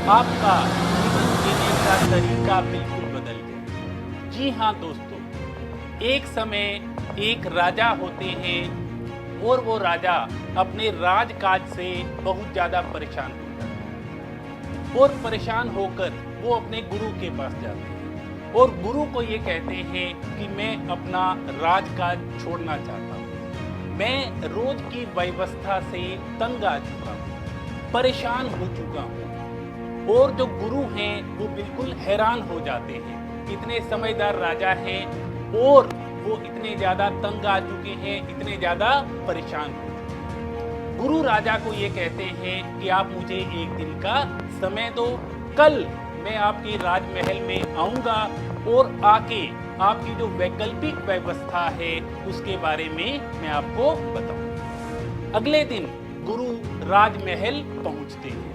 आपका जीवन जीने का तरीका बिल्कुल बदल जाए। जी हाँ दोस्तों, एक समय एक राजा होते हैं और वो राजा अपने राजकाज से बहुत ज़्यादा परेशान हो जाते हैं और परेशान होकर वो अपने गुरु के पास जाते हैं और गुरु को ये कहते हैं कि मैं अपना राजकाज छोड़ना चाहता हूँ। मैं रोज की व्यवस्था से तंग आ चुका हूँ, परेशान हो चुका हूँ। और जो गुरु हैं वो बिल्कुल हैरान हो जाते हैं, इतने समझदार राजा हैं और वो इतने ज़्यादा तंग आ चुके हैं, इतने ज़्यादा परेशान हो चुके हैं। गुरु राजा को ये कहते हैं कि आप मुझे एक दिन का समय दो, कल मैं आपके राजमहल में आऊँगा और आके आपकी जो वैकल्पिक व्यवस्था है उसके बारे में मैं आपको बताऊँ। अगले दिन गुरु राजमहल पहुँचते हैं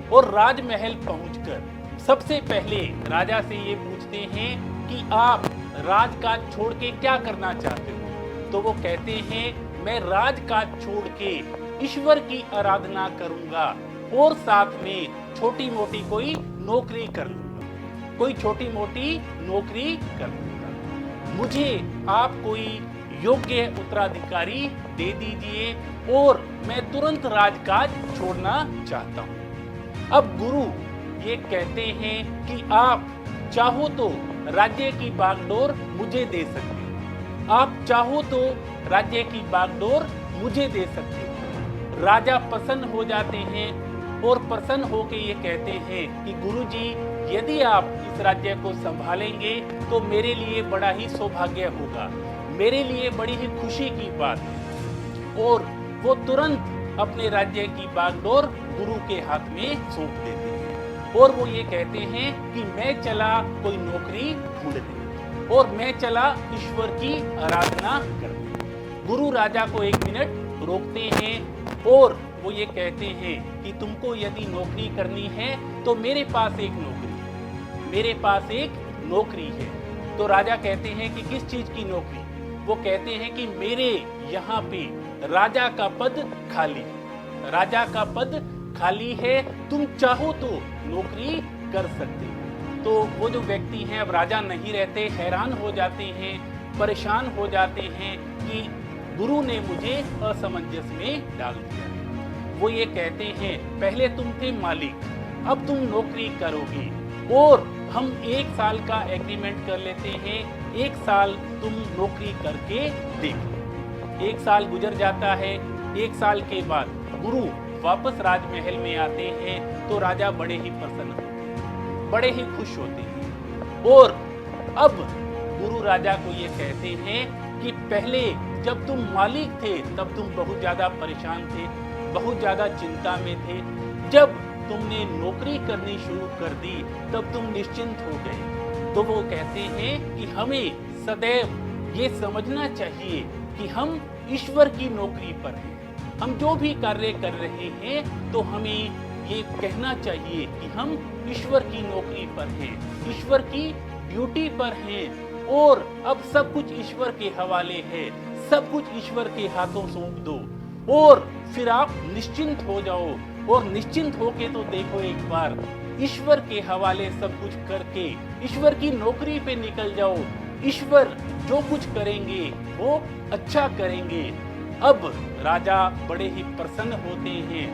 और राजमहल पहुंचकर सबसे पहले राजा से ये पूछते हैं कि आप राजकाज छोड़ के क्या करना चाहते हो। तो वो कहते हैं मैं राजकाज छोड़ के ईश्वर की आराधना करूंगा और साथ में छोटी मोटी कोई नौकरी कर लूंगा, कोई छोटी मोटी नौकरी कर लूंगा। मुझे आप कोई योग्य उत्तराधिकारी दे दीजिए और मैं तुरंत राजकाज छोड़ना चाहता हूँ। अब गुरु ये कहते हैं कि आप चाहो तो राज्य की बागडोर मुझे दे सकते हो, आप चाहो तो राज्य की बागडोर मुझे दे सकते हो। राजा प्रसन्न हो जाते हैं और प्रसन्न होकर ये कहते हैं कि गुरुजी, यदि आप इस राज्य को संभालेंगे तो मेरे लिए बड़ा ही सौभाग्य होगा, मेरे लिए बड़ी ही खुशी की बात है। और वो तुरंत अपने राज्य की बागडोर गुरु के हाथ में सौंप देते हैं और वो ये कहते हैं कि मैं चला कोई नौकरी ढूंढने और मैं चला ईश्वर की आराधना करने। गुरु राजा को एक मिनट रोकते हैं और वो ये कहते हैं कि तुमको यदि नौकरी करनी है तो मेरे पास एक नौकरी है, मेरे पास एक नौकरी है। तो राजा कहते हैं कि किस चीज की नौकरी? वो कहते हैं कि मेरे यहाँ पे राजा का पद खाली है, राजा का पद खाली है, तुम चाहो तो नौकरी कर सकते हो। तो वो जो व्यक्ति हैं अब राजा नहीं रहते, हैरान हो जाते हैं, परेशान हो जाते हैं कि गुरु ने मुझे असमंजस में डाल दिया। वो ये कहते हैं पहले तुम थे मालिक, अब तुम नौकरी करोगे और हम 1 साल का एग्रीमेंट कर लेते हैं, 1 साल तुम नौकरी करके देखो। 1 साल गुजर जाता है। 1 साल के बाद गुरु वापस राजमहल में आते हैं तो राजा बड़े ही प्रसन्न होते हैं, बड़े ही खुश होते हैं। और अब गुरु राजा को ये कहते हैं कि पहले जब तुम मालिक थे तब तुम बहुत ज़्यादा परेशान थे, बहुत ज़्यादा चिंता में थे। जब तुमने नौकरी करनी शुरू कर दी तब तुम निश्चिंत हो गए। तो वो कहते हैं कि हमें सदैव ये समझना चाहिए कि हम ईश्वर की नौकरी पर हैं। हम जो भी कार्य कर रहे हैं तो हमें ये कहना चाहिए कि हम ईश्वर की नौकरी पर हैं, ईश्वर की ड्यूटी पर हैं और अब सब कुछ ईश्वर के हवाले है, सब कुछ ईश्वर के हाथों सौंप दो और फिर आप निश्चिंत हो जाओ। और निश्चिंत होके तो देखो एक बार, ईश्वर के हवाले सब कुछ करके ईश्वर की नौकरी पे निकल जाओ। ईश्वर जो कुछ करेंगे वो अच्छा करेंगे। अब राजा बड़े ही प्रसन्न होते हैं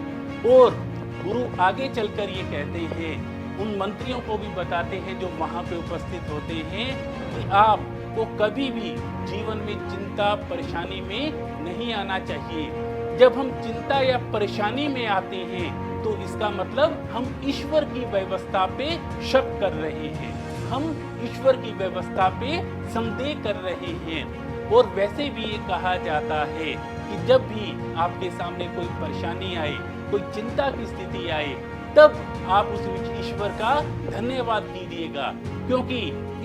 और गुरु आगे चलकर ये कहते हैं, उन मंत्रियों को भी बताते हैं जो वहाँ पे उपस्थित होते हैं कि आपको कभी भी जीवन में चिंता परेशानी में नहीं आना चाहिए। जब हम चिंता या परेशानी में आते हैं तो इसका मतलब हम ईश्वर की व्यवस्था पे शक कर रहे हैं, हम ईश्वर की व्यवस्था पे संदेह कर रहे हैं। और वैसे भी ये कहा जाता है कि जब भी आपके सामने कोई परेशानी आए, कोई चिंता की स्थिति आए, तब आप उस ईश्वर का धन्यवाद कीजिएगा, क्योंकि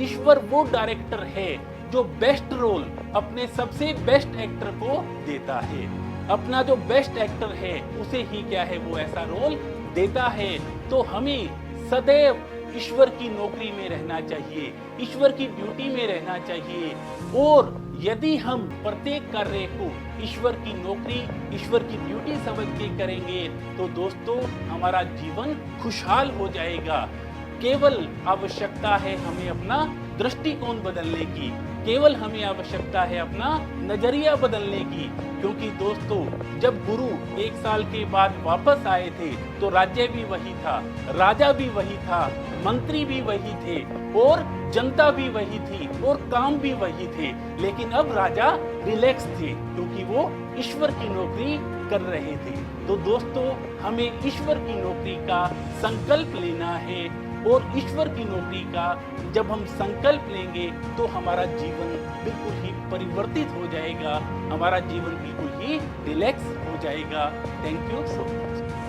ईश्वर वो डायरेक्टर है जो बेस्ट रोल अपने सबसे बेस्ट एक्टर को देता है। अपना जो बेस्ट एक्टर है उसे ही क्या है वो ऐसा रोल देता है। तो हमें सदैव ईश्वर की नौकरी में रहना चाहिए, ईश्वर की ड्यूटी में रहना चाहिए और यदि हम प्रत्येक कार्य को ईश्वर की नौकरी, ईश्वर की ड्यूटी समझ के करेंगे तो दोस्तों हमारा जीवन खुशहाल हो जाएगा। केवल आवश्यकता है हमें अपना दृष्टिकोण बदलने की, केवल हमें आवश्यकता है अपना नजरिया बदलने की। क्योंकि दोस्तों जब गुरु 1 साल के बाद वापस आए थे तो राज्य भी वही था, राजा भी वही था, मंत्री भी वही थे और जनता भी वही थी और काम भी वही थे। लेकिन अब राजा रिलैक्स थे क्योंकि वो ईश्वर की नौकरी कर रहे थे। तो दोस्तों हमें ईश्वर की नौकरी का संकल्प लेना है और ईश्वर की नौकरी का जब हम संकल्प लेंगे तो हमारा जीवन बिल्कुल ही परिवर्तित हो जाएगा, हमारा जीवन बिल्कुल ही रिलैक्स हो जाएगा। Thank you so much.